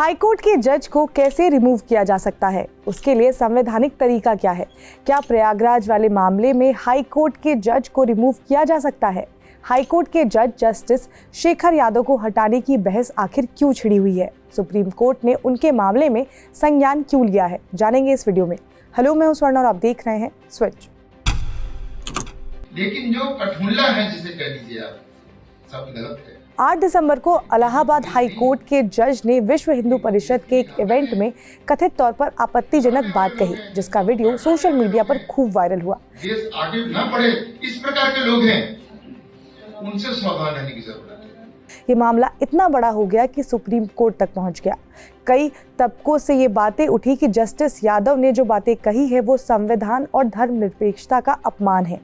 High court के जज को कैसे रिमूव किया जा सकता है, उसके लिए संवैधानिक तरीका क्या है? क्या प्रयागराज वाले मामले में हाईकोर्ट के जज को रिमूव किया जा सकता है? हाईकोर्ट के जज जस्टिस शेखर यादव को हटाने की बहस आखिर क्यों छिड़ी हुई है? सुप्रीम कोर्ट ने उनके मामले में संज्ञान क्यों लिया है, जानेंगे इस वीडियो में। हेलो, मैं हूं स्वर्ण और आप देख रहे हैं स्विच। लेकिन जो कठमुल्ला है, जिसे कह लीजिए आप, सब गलत है। 8 दिसंबर को इलाहाबाद हाई कोर्ट के जज ने विश्व हिंदू परिषद के एक इवेंट में कथित तौर पर आपत्तिजनक बात कही, जिसका वीडियो सोशल मीडिया पर खूब वायरल हुआ। देश आगे न बढ़े, इस प्रकार के लोग हैं, उनसे सावधान रहने की जरूरत है। ये मामला इतना बड़ा हो गया कि सुप्रीम कोर्ट तक पहुंच गया। कई तबकों से ये बातें उठी कि जस्टिस यादव ने जो बातें कही है वो संविधान और धर्मनिरपेक्षता का अपमान है,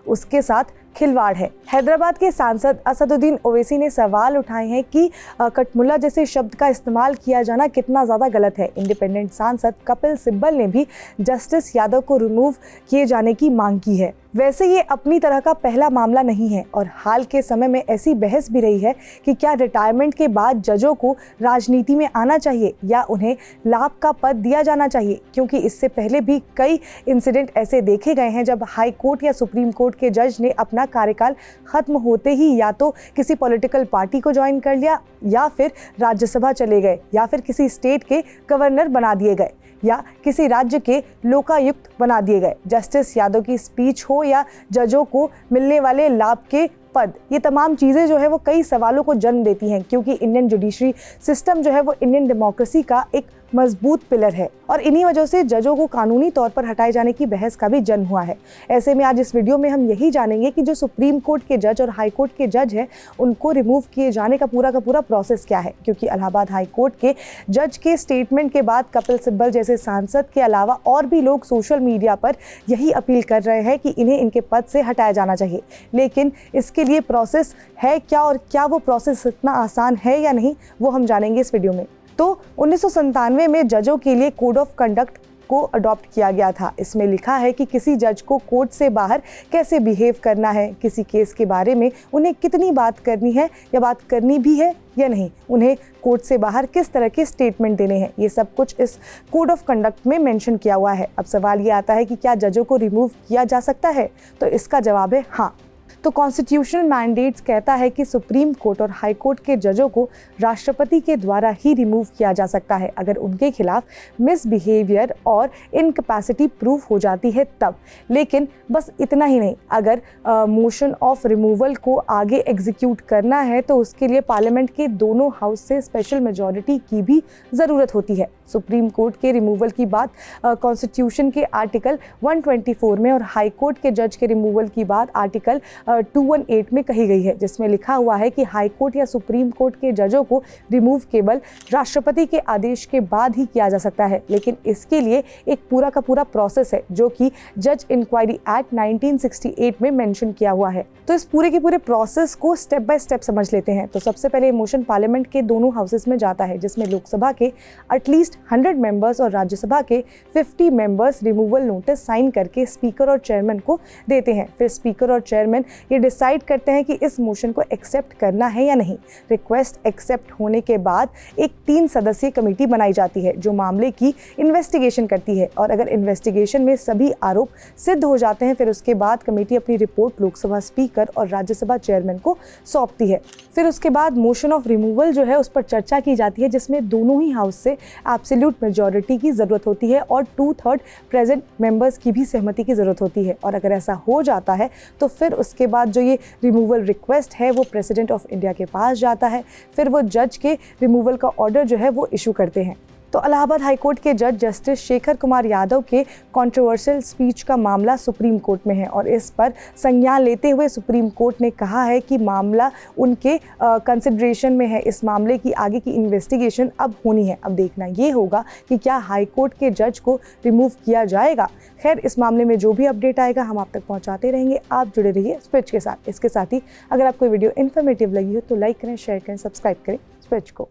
उसके साथ खिलवाड़ है। हैदराबाद के सांसद असदुद्दीन ओवैसी ने सवाल उठाए हैं कि कठमुल्ला जैसे शब्द का इस्तेमाल किया जाना कितना ज़्यादा गलत है। इंडिपेंडेंट सांसद कपिल सिब्बल ने भी जस्टिस यादव को रिमूव किए जाने की मांग की है। वैसे ये अपनी तरह का पहला मामला नहीं है और हाल के समय में ऐसी बहस भी रही है कि क्या रिटायरमेंट के बाद जजों को राजनीति में आना चाहिए या उन्हें लाभ का पद दिया जाना चाहिए, क्योंकि इससे पहले भी कई इंसिडेंट ऐसे देखे गए हैं जब हाई कोर्ट या सुप्रीम कोर्ट के जज ने अपना कार्यकाल खत्म होते ही या तो किसी पॉलिटिकल पार्टी को ज्वाइन कर लिया या फिर राज्यसभा चले गए या फिर किसी स्टेट के गवर्नर बना दिए गए या किसी राज्य के लोकायुक्त बना दिए गए। जस्टिस यादव की स्पीच हो या जजों को मिलने वाले लाभ के पद, ये तमाम चीज़ें जो है वो कई सवालों को जन्म देती हैं, क्योंकि इंडियन जुडिशरी सिस्टम जो है वो इंडियन डेमोक्रेसी का एक मजबूत पिलर है और इन्हीं वजह से जजों को कानूनी तौर पर हटाए जाने की बहस का भी जन्म हुआ है। ऐसे में आज इस वीडियो में हम यही जानेंगे कि जो सुप्रीम कोर्ट के जज और हाई कोर्ट के जज हैं, उनको रिमूव किए जाने का पूरा प्रोसेस क्या है, क्योंकि इलाहाबाद हाई कोर्ट के जज के स्टेटमेंट के बाद कपिल सिब्बल जैसे सांसद के अलावा और भी लोग सोशल मीडिया पर यही अपील कर रहे हैं कि इन्हें इनके पद से हटाया जाना चाहिए। लेकिन इसके लिए प्रोसेस है क्या और क्या वो प्रोसेस इतना आसान है या नहीं, वो हम जानेंगे इस वीडियो में। तो 1997 में जजों के लिए कोड ऑफ कंडक्ट को अडॉप्ट किया गया था। इसमें लिखा है कि किसी जज को कोर्ट से बाहर कैसे बिहेव करना है, किसी केस के बारे में उन्हें कितनी बात करनी है या बात करनी भी है या नहीं, उन्हें कोर्ट से बाहर किस तरह के स्टेटमेंट देने हैं, ये सब कुछ इस कोड ऑफ कंडक्ट में मेंशन किया हुआ है। अब सवाल ये आता है कि क्या जजों को रिमूव किया जा सकता है? तो इसका जवाब है हाँ। तो कॉन्स्टिट्यूशनल मैंडेट्स कहता है कि सुप्रीम कोर्ट और हाई कोर्ट के जजों को राष्ट्रपति के द्वारा ही रिमूव किया जा सकता है अगर उनके खिलाफ मिसबिहेवियर और इनकैपेसिटी प्रूफ हो जाती है तब। लेकिन बस इतना ही नहीं, अगर मोशन ऑफ रिमूवल को आगे एग्जीक्यूट करना है तो उसके लिए पार्लियामेंट के दोनों हाउस से स्पेशल मेजॉरिटी की भी ज़रूरत होती है। सुप्रीम कोर्ट के रिमूवल की बात कॉन्स्टिट्यूशन के आर्टिकल 124 में और हाई कोर्ट के जज के रिमूवल की बात आर्टिकल 218 में कही गई है, जिसमें लिखा हुआ है कि हाई कोर्ट या सुप्रीम कोर्ट के जजों को रिमूव केवल राष्ट्रपति के आदेश के बाद ही किया जा सकता है। लेकिन इसके लिए एक पूरा का पूरा प्रोसेस है जो कि जज इंक्वायरी एक्ट 1968 में मेंशन किया हुआ है। तो इस पूरे के पूरे प्रोसेस को स्टेप बाय स्टेप समझ लेते हैं। तो सबसे पहले मोशन पार्लियामेंट के दोनों हाउसेस में जाता है, जिसमें लोकसभा के एटलीस्ट 100 मेंबर्स और राज्यसभा के 50 मेंबर्स रिमूवल नोटिस साइन करके स्पीकर और चेयरमैन को देते हैं। फिर स्पीकर और चेयरमैन ये डिसाइड करते हैं कि इस मोशन को एक्सेप्ट करना है या नहीं। रिक्वेस्ट एक्सेप्ट होने के बाद एक 3 सदस्यीय कमेटी बनाई जाती है जो मामले की इन्वेस्टिगेशन करती है और अगर इन्वेस्टिगेशन में सभी आरोप सिद्ध हो जाते हैं फिर उसके बाद कमेटी अपनी रिपोर्ट लोकसभा स्पीकर और राज्यसभा चेयरमैन को सौंपती है। फिर उसके बाद मोशन ऑफ रिमूवल जो है उस पर चर्चा की जाती है, जिसमें दोनों ही हाउस से एब्सोल्यूट मेजॉरिटी की ज़रूरत होती है और 2/3 प्रेजेंट मेंबर्स की भी सहमति की ज़रूरत होती है। और अगर ऐसा हो जाता है तो फिर उसके बाद जो ये रिमूवल रिक्वेस्ट है वो प्रेसिडेंट ऑफ इंडिया के पास जाता है। फिर वो जज के रिमूवल का ऑर्डर जो है वो इशू करते हैं। तो इलाहाबाद हाई कोर्ट के जज जस्टिस शेखर कुमार यादव के कंट्रोवर्शियल स्पीच का मामला सुप्रीम कोर्ट में है और इस पर संज्ञान लेते हुए सुप्रीम कोर्ट ने कहा है कि मामला उनके कंसिडरेशन में है। इस मामले की आगे की इन्वेस्टिगेशन अब होनी है। अब देखना ये होगा कि क्या हाई कोर्ट के जज को रिमूव किया जाएगा। खैर, इस मामले में जो भी अपडेट आएगा हम आप तक पहुंचाते रहेंगे। आप जुड़े रहिए स्विच के साथ। इसके साथ ही अगर आपको वीडियो इन्फॉर्मेटिव लगी हो तो लाइक करें, शेयर करें, सब्सक्राइब करें स्विच को।